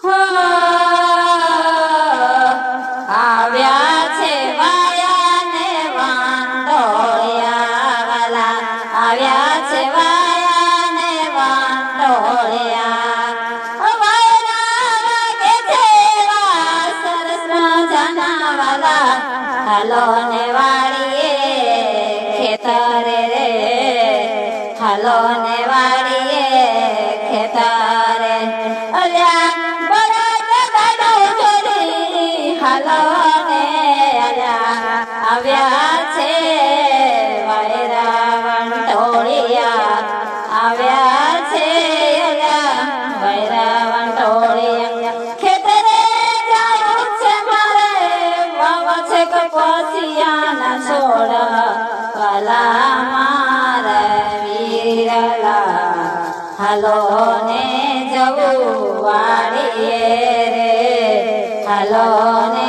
હો આવ્યા છે વાયા ને વાંઢોળિયા વાલા, આવ્યા છે વાયા ને વાંઢોળિયા, વાયરા વાગે છે વા સરસ મજાના વાલા, હાલો ને વાળીએ ખેતરે રે, હાલો ને વાળીએ ખેતરે, અલ્યા બળદ ગાડો ચોરી, હાલો ને અલ્યા આવ્યા છે વાયરા વાંઢોળિયા, આવ્યા છે અલ્યા વાયરા વાંઢોળિયા, ખેતરે જાવું છે મારે, વાવા છે કપાસિયાના છોડ વાલા મારે વીરલા, હાલો ને જવું વાડીએ રે, હાલો ને